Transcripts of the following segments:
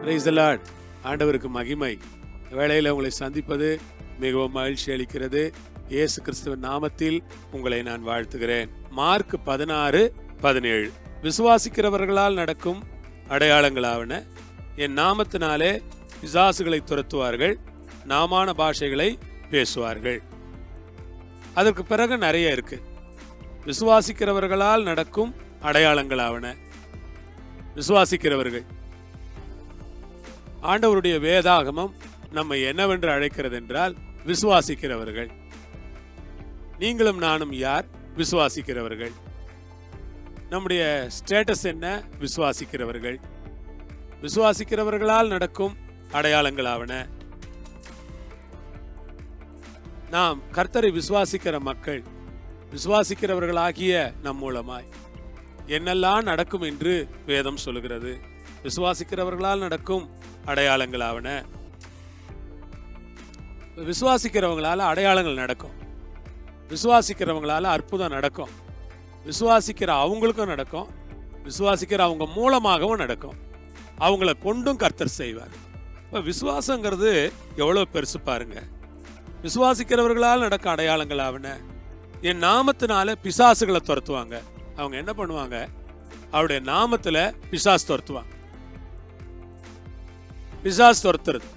Praise the Lord. ஆண்டவருக்கு மகிமை. வேளையில் உங்களை சந்திப்பது மிகவும் மகிழ்ச்சி அளிக்கிறது. இயேசு கிறிஸ்துவின் நாமத்தில் உங்களை நான் வாழ்த்துகிறேன். மார்க் 16:17 விசுவாசிக்கிறவர்களால் நடக்கும் அடையாளங்களாவன, என் நாமத்தினாலே பிசாசுகளை துரத்துவார்கள், நாமான பாஷைகளை பேசுவார்கள். அதற்கு பிறகு நிறைய இருக்கு. விசுவாசிக்கிறவர்களால் நடக்கும் அடையாளங்களாவன. விசுவாசிக்கிறவர்கள், ஆண்டவருடைய வேதாகமம் நம்மை என்னவென்று அழைக்கிறது என்றால் விசுவாசிக்கிறவர்கள். நீங்களும் நானும் யார்? விசுவாசிக்கிறவர்கள். நம்முடைய ஸ்டேட்டஸ் என்ன? விசுவாசிக்கிறவர்கள். விசுவாசிக்கிறவர்களால் நடக்கும் அடையாளங்களாவன. நாம் கர்த்தரை விசுவாசிக்கிற மக்கள், விசுவாசிக்கிறவர்களாகிய நம் மூலமாய் என்னெல்லாம் நடக்கும் என்று வேதம் சொல்லுகிறது. விசுவாசிக்கிறவர்களால் நடக்கும் அடையாளங்களாவன. விசுவாசிக்கிறவங்களால அடையாளங்கள் நடக்கும். விசுவாசிக்கிறவங்களால அற்புதம் நடக்கும். விசுவாசிக்கிற அவங்களுக்கும் நடக்கும். விசுவாசிக்கிற அவங்க மூலமாகவும் நடக்கும். அவங்கள கொண்டும் கர்த்தர் செய்வார். இப்போ விசுவாசங்கிறது எவ்வளோ பெருசு பாருங்க. விசுவாசிக்கிறவர்களால் நடக்க அடையாளங்களாவன, என் நாமத்தினால பிசாசுகளை துரத்துவாங்க. அவங்க என்ன பண்ணுவாங்க? அவருடைய நாமத்துல பிசாசு துரத்துவாங்க. பிசாசு துரத்துறது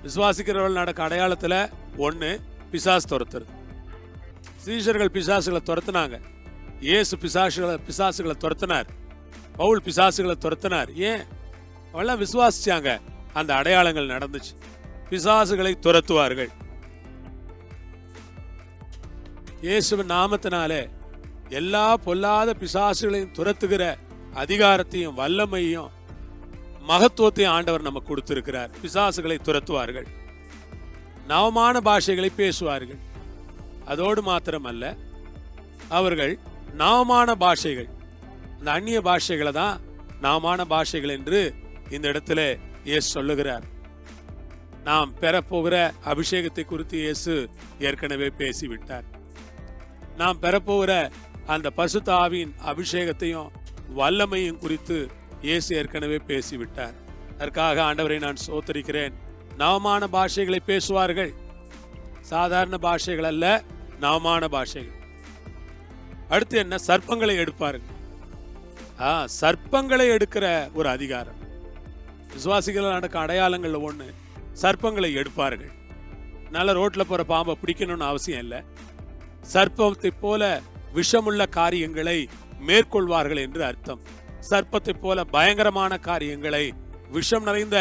விசுவாசிக்கிறவர்கள் நடக்க அடையாளத்துல ஒண்ணு, பிசாசு துரத்துறது. சீஷர்கள் பிசாசுகளை துரத்துனாங்க. இயேசு பிசாசுகளை துரத்தினார். பவுல் பிசாசுகளை துரத்தினார். ஏன்? அவெல்லாம் விசுவாசிச்சாங்க. அந்த அடையாளங்கள் நடந்துச்சு. பிசாசுகளை துரத்துவார்கள். இயேசுவின் நாமத்தினாலே எல்லா பொல்லாத பிசாசுகளையும் துரத்துகிற அதிகாரத்தையும் வல்லமையும் மகத்துவத்தையும் ஆண்டவர் நமக்கு கொடுத்திருக்கிறார். பிசாசுகளை துரத்துவார்கள். நவமான பாஷைகளை பேசுவார்கள். அதோடு மாத்திரமல்ல, அவர்கள் நவமான பாஷைகள், அந்த அந்நிய பாஷைகளை தான் நவமான பாஷைகள் என்று இந்த இடத்துல இயேசு சொல்லுகிறார். நாம் பெறப்போகிற அபிஷேகத்தை குறித்து இயேசு ஏற்கனவே பேசிவிட்டார். நாம் பெறப்போகிற அந்த பரிசுத்த ஆவியின் அபிஷேகத்தையும் வல்லமையும் குறித்து இயேசு ஏற்கனவே பேசிவிட்டார். அதற்காக ஆண்டவரை நான் ஸ்தோத்திரிக்கிறேன். நவமான பாஷைகளை பேசுவார்கள். சாதாரண பாஷைகள் அல்ல, நவமான பாஷைகள். அடுத்து என்ன? சர்ப்பங்களை எடுப்பார்கள். சர்ப்பங்களை எடுக்கிற ஒரு அதிகாரம். விசுவாசிகள் நடக்க அடையாளங்கள்ல ஒண்ணு, சர்ப்பங்களை எடுப்பார்கள். நல்ல ரோட்ல போற பாம்பை பிடிக்கணும்னு அவசியம் இல்லை. சர்ப்பத்தை போல விஷமுள்ள காரியங்களை மேற்கொள்வார்கள் என்று அர்த்தம். சர்ப்பத்தை போல பயங்கரமான காரியங்களை, விஷம் நிறைந்த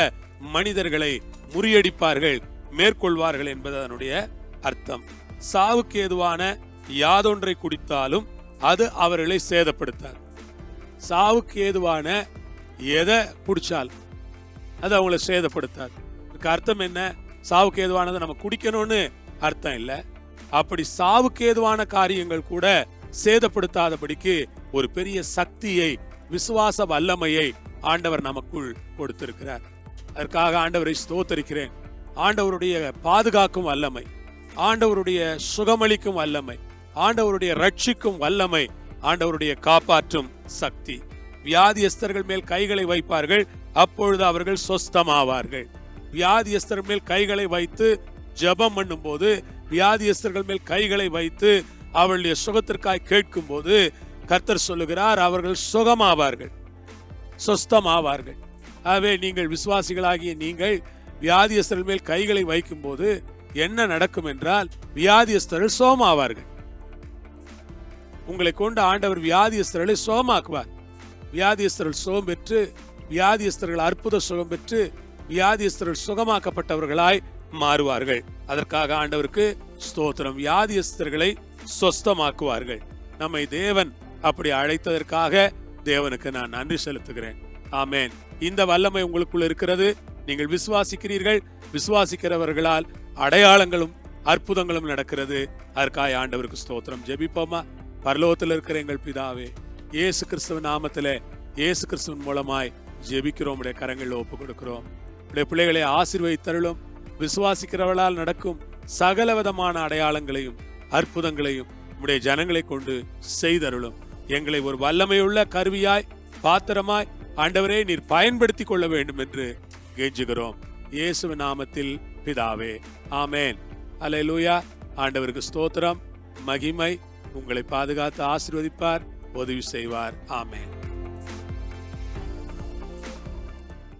மனிதர்களை முறியடிப்பார்கள், மேற்கொள்வார்கள் என்பது அதனுடைய அர்த்தம். சாவுக்கு ஏதுவான யாதொன்றை குடித்தாலும் அது அவர்களை சேதப்படுத்தாது. சாவுக்கு ஏதுவான எதை குடிச்சாலும் அது அவங்களை சேதப்படுத்தாது. இதுக்கு அர்த்தம் என்ன? சாவுக்கு ஏதுவானதை நம்ம குடிக்கணும்னு அர்த்தம் இல்லை. அப்படி சாவுக்கு ஏதுவான காரியங்கள் கூட சேதப்படுத்தாதபடிக்கு ஒரு பெரிய சக்தியை, விசுவாச வல்லமையை ஆண்டவர் நமக்குள் கொடுத்திருக்கிறார். அதற்காக ஆண்டவரை ஸ்தோத்தரிக்கிறேன். ஆண்டவருடைய பாதுகாக்கும் வல்லமை, ஆண்டவருடைய சுகமளிக்கும் வல்லமை, ஆண்டவருடைய ரட்சிக்கும் வல்லமை, ஆண்டவருடைய காப்பாற்றும் சக்தி. வியாதியஸ்தர்கள் மேல் கைகளை வைப்பார்கள், அப்பொழுது அவர்கள் சொஸ்தமாவார்கள். வியாதியஸ்தர்கள் மேல் கைகளை வைத்து ஜெபம் பண்ணும் போது, வியாதியஸ்தர்கள் மேல் கைகளை வைத்து அவளுடைய சுகத்திற்காய் கேட்கும் போது கர்த்தர் சொல்லுகிறார், அவர்கள் சுகமாவார்கள், சொஸ்தமாவார்கள். ஆகவே நீங்கள் விசுவாசிகளாகிய நீங்கள் வியாதியஸ்தர்கள் மேல் கைகளை வைக்கும் போது என்ன நடக்கும் என்றால், வியாதியஸ்தர்கள் சோமாவார்கள். உங்களை கொண்டு ஆண்டவர் வியாதியஸ்தர்களை சோமாக்குவார். வியாதியஸ்தர்கள் சுகம் பெற்று, வியாதியஸ்தர்கள் அற்புத சுகம் பெற்று, வியாதியஸ்தர்கள் சுகமாக்கப்பட்டவர்களாய் மாறுவார்கள். அதற்காக ஆண்டவருக்கு ஸ்தோத்திரம். வியாதியஸ்தர்களை சொஸ்தமாக்குவார்கள். நம்மை தேவன் அப்படி அழைத்ததற்காக தேவனுக்கு நான் நன்றி செலுத்துகிறேன். ஆமேன். இந்த வல்லமை உங்களுக்குள் இருக்கிறது. நீங்கள் விசுவாசிக்கிறீர்கள். விசுவாசிக்கிறவர்களால் அடையாளங்களும் அற்புதங்களும் நடக்கிறது. அதற்காக ஆண்டவருக்கு ஸ்தோத்திரம். ஜெபிப்போமா? பரலோகத்தில் இருக்கிற எங்கள் பிதாவே, இயேசு கிறிஸ்துவின் நாமத்திலே, இயேசு கிறிஸ்துவின் மூலமாய் ஜெபிக்கிறோம். உடைய கரங்களில் ஒப்பு கொடுக்கிறோம். உடைய பிள்ளைகளை ஆசீர்வதித்தருளும். விசுவாசிக்கிறவர்களால் நடக்கும் சகல விதமான அடையாளங்களையும் அற்புதங்களையும் உடைய ஜனங்களை கொண்டு செய்தருளும். எங்களை ஒரு வல்லமையுள்ள கருவியாய், பாத்திரமாய் ஆண்டவரே நீர் பயன்படுத்திக் கொள்ள வேண்டும் என்று கெஞ்சுகிறோம் இயேசுவின் நாமத்தில் பிதாவே, ஆமேன். அல்லேலூயா. ஆண்டவருக்கு ஸ்தோத்திரம், மகிமை. உங்களை பாதுகாத்து ஆசீர்வதிப்பார், உதவி செய்வார். ஆமேன்.